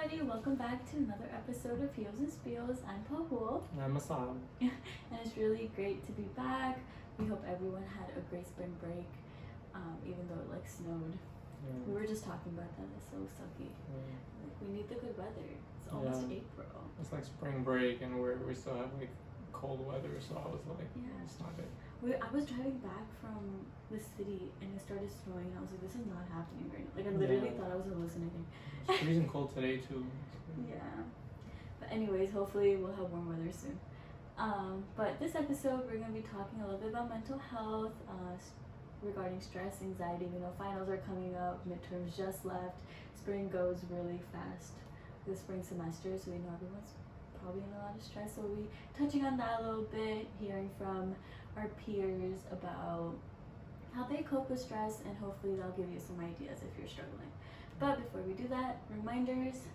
everybody, welcome back to another episode of Heels and Spiels. I'm Pahul. And I'm Asad. And it's really great to be back. We hope everyone had a great spring break, even though it snowed. Yeah. We were just talking about that, it's so sucky. Yeah. We need the good weather. It's almost April. It's like spring break and we still have cold weather, so I was like, it's not good. I was driving back from the city and it started snowing and I was like, this is not happening right now. I literally thought I was hallucinating. It's freezing cold today too. Yeah. But anyways, hopefully we'll have warm weather soon. But this episode we're going to be talking a little bit about mental health, regarding stress, anxiety. Finals are coming up, midterms just left. Spring goes really fast, the spring semester, so we know everyone's probably in a lot of stress. So we'll be touching on that a little bit, hearing from our peers about how they cope with stress, and hopefully they'll give you some ideas if you're struggling. But before we do that, reminders.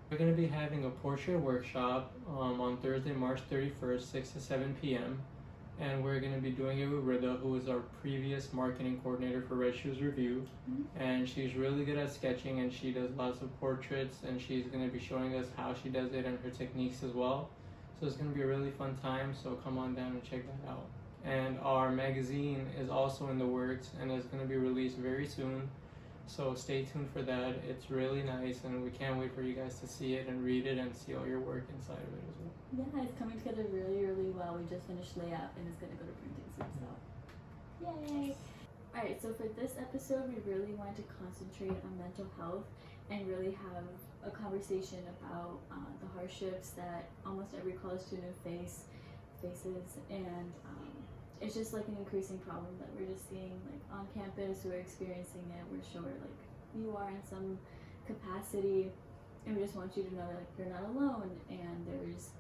We're going to be having a portrait workshop on Thursday, March 31st, 6 to 7 p.m. And we're going to be doing it with Rida, who is our previous marketing coordinator for Red Shoes Review. Mm-hmm. And she's really good at sketching and she does lots of portraits, and she's going to be showing us how she does it and her techniques as well. So it's going to be a really fun time, so come on down and check that out. And our magazine is also in the works and is going to be released very soon. So stay tuned for that. It's really nice and we can't wait for you guys to see it and read it and see all your work inside of it as well. Yeah, it's coming together really, really well. We just finished layout and it's going to go to printing soon, so yay! Alright, so for this episode, we really want to concentrate on mental health and really have a conversation about the hardships that almost every college student faces, and it's just an increasing problem that we're just seeing on campus. We're experiencing it. We're sure you are in some capacity, and we just want you to know that you're not alone, and there's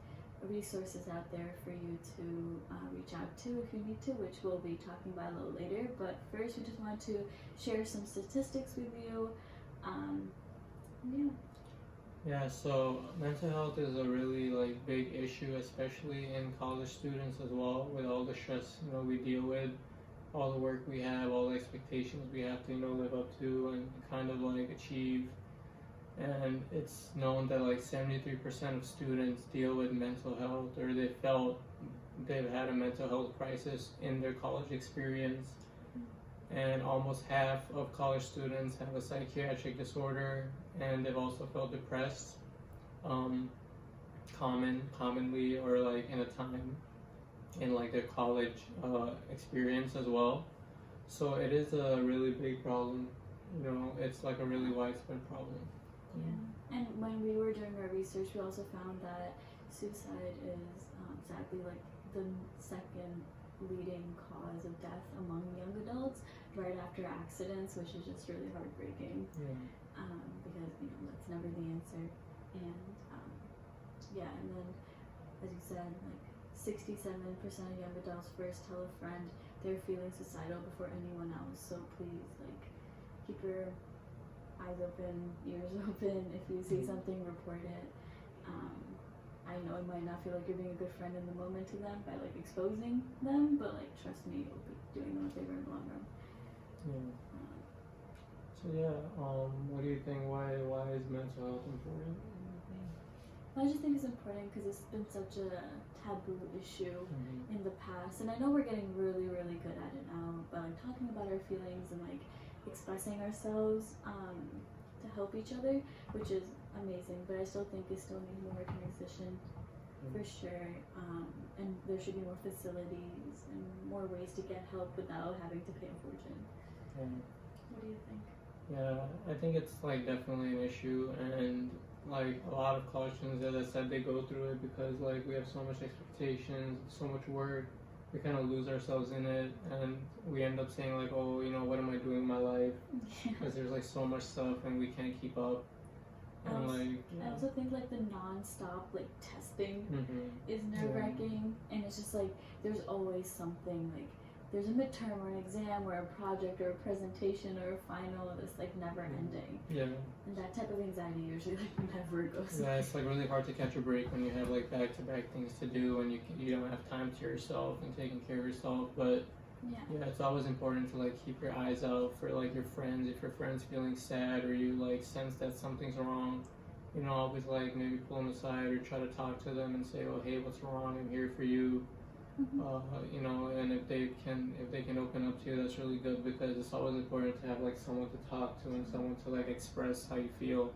resources out there for you to reach out to if you need to, which we'll be talking about a little later. But first, we just want to share some statistics with you. Yeah, so mental health is a really big issue, especially in college students as well, with all the stress we deal with, all the work we have, all the expectations we have to live up to and kind of achieve. And it's known that 73% of students deal with mental health, or they felt they've had a mental health crisis in their college experience. And almost half of college students have a psychiatric disorder, and they've also felt depressed, commonly, or in a time in their college experience as well. So it is a really big problem. It's a really widespread problem. Yeah, and when we were doing our research, we also found that suicide is sadly the second leading cause of death among young adults, right after accidents, which is just really heartbreaking. Yeah. Because that's never the answer. And and then as you said, 67% of young adults first tell a friend they're feeling suicidal before anyone else. So please keep your eyes open, ears open. If you see something, report it. I know it might not feel like you're being a good friend in the moment to them by exposing them, but trust me, you'll be doing them a favor in the long run. Yeah. What do you think? Why is mental health important? I just think it's important because it's been such a taboo issue in the past, and I know we're getting really, really good at it now. But talking about our feelings and expressing ourselves to help each other, which is amazing. But I still think it still needs more transition, for sure. And there should be more facilities and more ways to get help without having to pay a fortune. What do you think? Yeah, I think it's definitely an issue, and a lot of college students, as I said, they go through it because we have so much expectations, so much work. We kind of lose ourselves in it, and we end up saying oh, what am I doing in my life? Because there's so much stuff and we can't keep up. And I also think the non-stop testing is nerve-wracking, and it's just there's always something there's a midterm or an exam or a project or a presentation or a final that's never ending. Yeah. And that type of anxiety usually never goes away. Yeah, it's really hard to catch a break when you have back-to-back things to do and you don't have time to yourself and taking care of yourself. But yeah, it's always important to keep your eyes out for your friends. If your friend's feeling sad or you sense that something's wrong, you know, always like maybe pull them aside or try to talk to them and say, oh, hey, what's wrong? I'm here for you. You know, and if they can open up to you, that's really good, because it's always important to have like someone to talk to and someone to like express how you feel.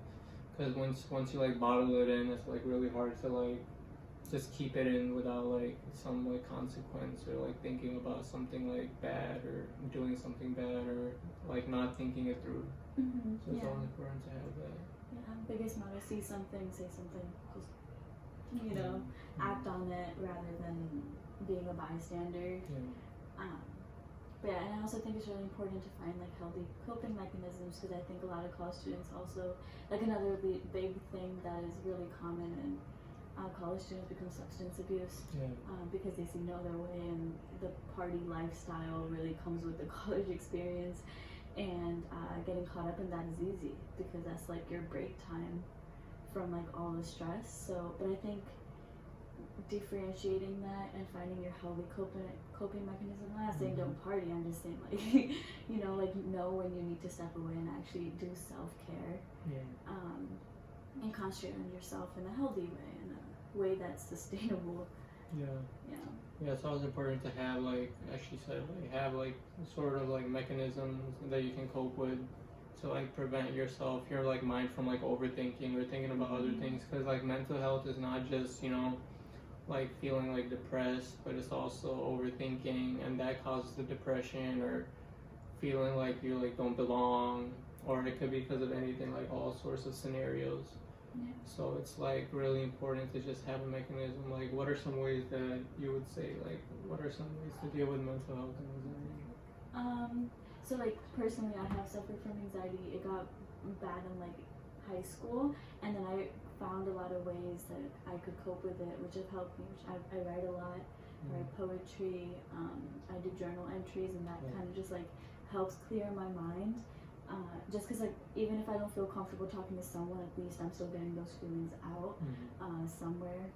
Because once you like bottle it in, it's like really hard to like just keep it in without like some like consequence, or like thinking about something like bad or doing something bad, or like not thinking it through. So it's always important to have that. Yeah, biggest motto: see something, say something. Just, you know, act on it rather than being a bystander. But yeah, and I also think it's really important to find like healthy coping mechanisms, because I think a lot of college students also, like another big thing that is really common in college students become substance abuse, because they see no other way, and the party lifestyle really comes with the college experience, and getting caught up in that is easy because that's like your break time from like all the stress. So, but I think differentiating that and finding your healthy coping mechanism. I'm not saying don't party, I'm just saying like you know, like know when you need to step away and actually do self-care, and concentrate on yourself in a healthy way, in a way that's sustainable. Yeah, it's always important to have, like as she said, like have like sort of like mechanisms that you can cope with to like prevent yourself, your like mind from like overthinking or thinking about other things, because like mental health is not just, you know, like feeling like depressed, but it's also overthinking, and that causes the depression, or feeling like you like don't belong, or it could be because of anything, like all sorts of scenarios. So it's like really important to just have a mechanism. Like, what are some ways that you would say, like, what are some ways to deal with mental health and anxiety? So like personally, I have suffered from anxiety. It got bad in like high school, and then I found a lot of ways that I could cope with it, which have helped me. Which I write a lot, I write poetry, I do journal entries, and that kind of just like helps clear my mind. Just because like even if I don't feel comfortable talking to someone, at least I'm still getting those feelings out somewhere.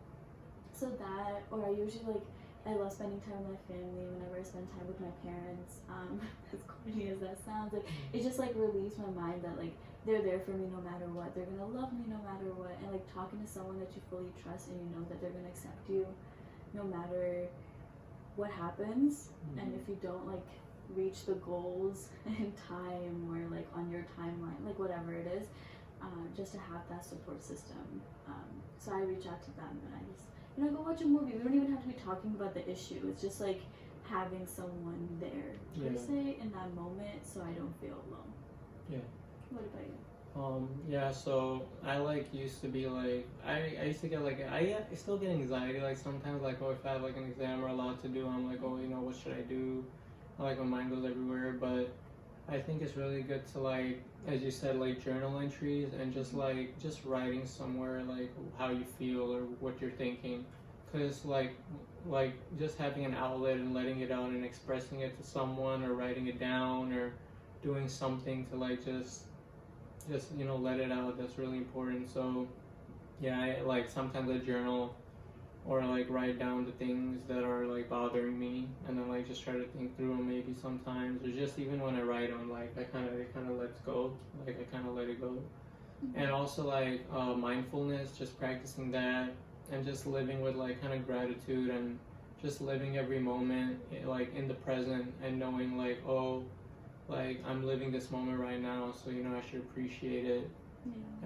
So that, or I usually like, I love spending time with my family. Whenever I spend time with my parents, as corny as that sounds, like it just like relieves my mind that like they're there for me no matter what. They're gonna love me no matter what. And like talking to someone that you fully trust and you know that they're gonna accept you no matter what happens. And if you don't like reach the goals in time, or like on your timeline, like whatever it is, just to have that support system. So I reach out to them, and I just, you know, go watch a movie. We don't even have to be talking about the issue. It's just like having someone there per se in that moment, so I don't feel alone. What about you? So I like used to be like, I used to get like, I still get anxiety like sometimes, like, oh, if I have like an exam or a lot to do, I'm like, oh, you know, what should I do? Like my mind goes everywhere. But I think it's really good to, like, as you said, like journal entries, and just like just writing somewhere like how you feel or what you're thinking, because like just having an outlet and letting it out and expressing it to someone, or writing it down, or doing something to like just you know, let it out, that's really important. So yeah, I like sometimes I journal, or like write down the things that are like bothering me, and then like just try to think through them maybe sometimes, or just even when I write them, like it kind of lets go, like I kind of let it go. And also like mindfulness, just practicing that, and just living with like kind of gratitude, and just living every moment like in the present, and knowing like, oh, like I'm living this moment right now, so you know I should appreciate it.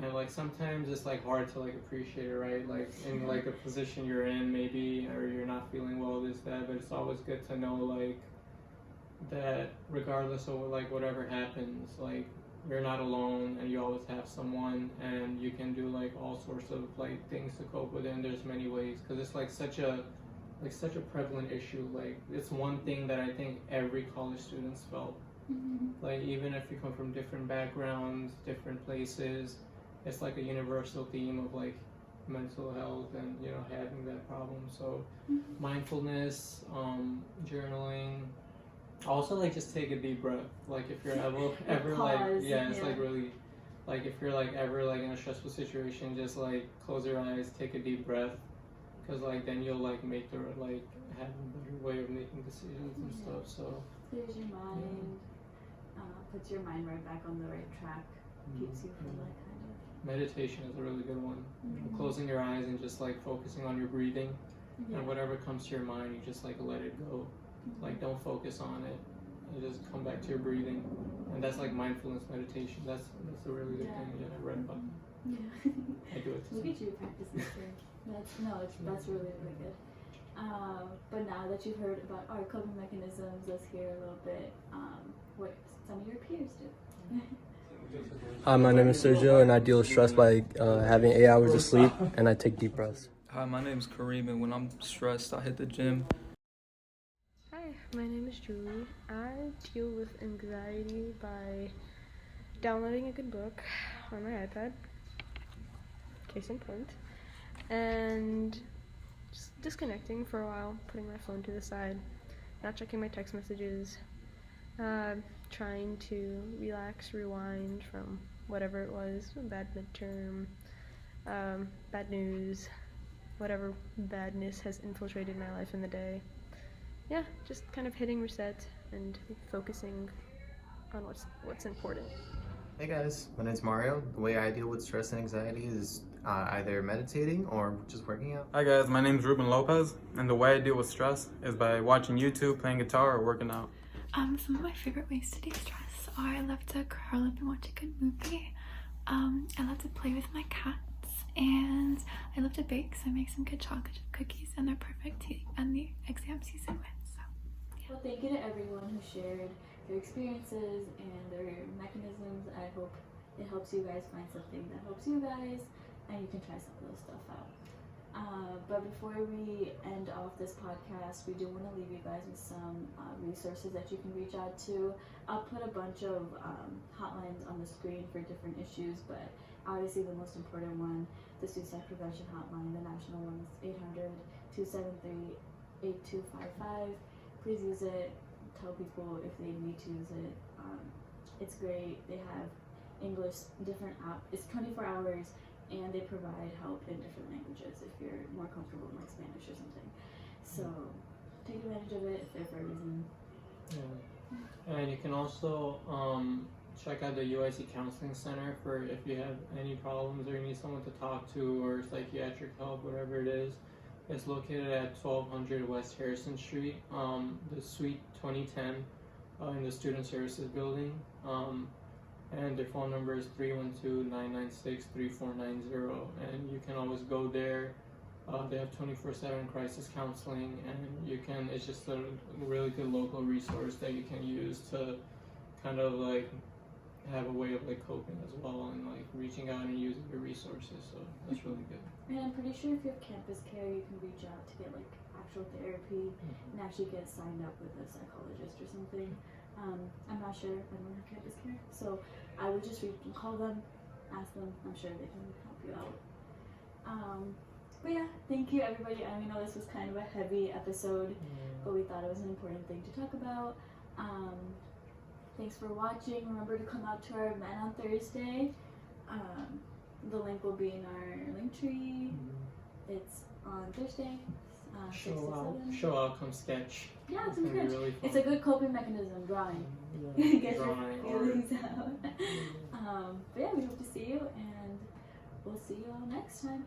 And like sometimes it's like hard to like appreciate it, right? Like in like a position you're in maybe, or you're not feeling well, this, that, but it's always good to know like that regardless of like whatever happens, like you're not alone, and you always have someone, and you can do like all sorts of like things to cope with it. And there's many ways, because it's like such a prevalent issue. Like it's one thing that I think every college student's felt. Like even if you come from different backgrounds, different places, it's like a universal theme of like mental health, and you know, having that problem. So mindfulness, journaling, also like just take a deep breath. Like if you're ever like like really, like if you're like ever like in a stressful situation, just like close your eyes, take a deep breath, because like then you'll like make the like have a better way of making decisions and stuff. So clears your mind, puts your mind right back on the right track, keeps you from like kind of meditation is a really good one. Closing your eyes and just like focusing on your breathing, and whatever comes to your mind, you just like let it go. Like don't focus on it. You just come back to your breathing, and that's like mindfulness meditation. That's a really good thing. Yeah, I read about it. Yeah. I do it. Look at you practicing here. That's really really good. But now that you've heard about our coping mechanisms, let's hear a little bit what some of your peers do. Hi, my name is Sergio, and I deal with stress by having 8 hours of sleep, and I take deep breaths. Hi, my name is Kareem, and when I'm stressed, I hit the gym. Hi, my name is Julie. I deal with anxiety by downloading a good book on my iPad, case in point, and just disconnecting for a while, putting my phone to the side, not checking my text messages, trying to relax, rewind from whatever it was, a bad midterm, bad news, whatever badness has infiltrated my life in the day. Yeah, just kind of hitting reset and focusing on what's important. Hey guys, my name's Mario. The way I deal with stress and anxiety is either meditating or just working out. Hi guys, my name's Ruben Lopez, and the way I deal with stress is by watching YouTube, playing guitar, or working out. Some of my favorite ways to de-stress are I love to curl up and watch a good movie. I love to play with my cats, and I love to bake, so I make some good chocolate chip cookies, and they're perfect to end the exam season with. So, yeah. Well, thank you to everyone who shared their experiences and their mechanisms. I hope it helps you guys find something that helps you guys, and you can try some of those stuff out. But before we end off this podcast, we do want to leave you guys with some resources that you can reach out to. I'll put a bunch of hotlines on the screen for different issues, but obviously the most important one, the Suicide Prevention Hotline, the national one is 800-273-8255. Please use it. Tell people if they need to use it. It's great. They have English, different app. It's 24 hours. And they provide help in different languages if you're more comfortable in like Spanish or something. So take advantage of it if there for a reason. Yeah. And you can also check out the UIC Counseling Center for if you have any problems or you need someone to talk to or psychiatric help, whatever it is. It's located at 1200 West Harrison Street, the Suite 2010 in the Student Services Building. And their phone number is 312-996-3490, and you can always go there. They have 24/7 crisis counseling, and it's just a really good local resource that you can use to kind of like have a way of like coping as well and like reaching out and using your resources. So that's really good. And I'm pretty sure if you have campus care, you can reach out to get like actual therapy and actually get signed up with a psychologist or something. I'm not sure. I don't have campus care, so I would just call them, ask them. I'm sure they can help you out. But yeah, thank you everybody. I know this was kind of a heavy episode, but we thought it was an important thing to talk about. Thanks for watching. Remember to come out to our event on Thursday. The link will be in our link tree. It's on Thursday. Show out, come sketch. Yeah, it's gonna good. be really fun. It's a good coping mechanism, drawing. Yeah, Get drawing your feelings out. But yeah, we hope to see you, and we'll see you all next time.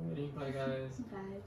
Alrighty, bye guys. Bye.